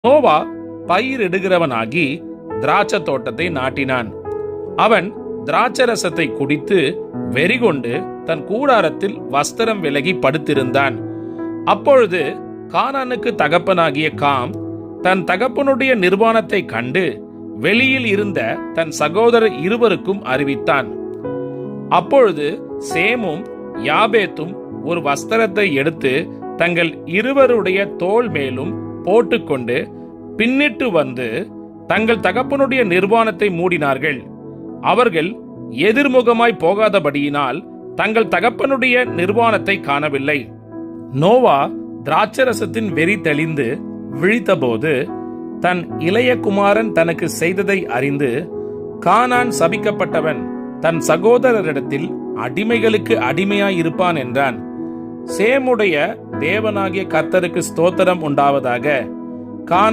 நோவா பயிரிடுகிறவனாகி திராட்சை தோட்டத்தை நாட்டினான். அவன் திராட்சரசத்தை குடித்து வெறிகொண்டு தன் கூடாரத்தில் வஸ்திரம் விலகி படுத்திருந்தான். அப்பொழுது கானானுக்கு தகப்பனாகிய காம் தன் தகப்பனுடைய நிர்வாணத்தை கண்டு வெளியில் இருந்த தன் சகோதரர் இருவருக்கும் அறிவித்தான். அப்பொழுது சேமும் யாபேத்தும் ஒரு வஸ்திரத்தை எடுத்து தங்கள் இருவருடைய தோள் மேலும் போட்டுக்கொண்டு பின்னிட்டு வந்து தங்கள் தகப்பனுடைய நிர்வாணத்தை மூடினார்கள். அவர்கள் எதிர்முகமாய் போகாதபடியினால் தங்கள் தகப்பனுடைய நிர்வாணத்தை காணவில்லை. நோவா திராட்சரசத்தின் வெறி தெளிந்து விழித்தபோது தன் இளைய குமாரன் தனக்கு செய்ததை அறிந்து, கானான் சபிக்கப்பட்டவன், தன் சகோதரரிடத்தில் அடிமைகளுக்கு அடிமையாயிருப்பான் என்றான். சேமுடைய தேவனாகிய கர்த்தருக்கு ஸ்தோத்திரம் உண்டாவதாக. கானான்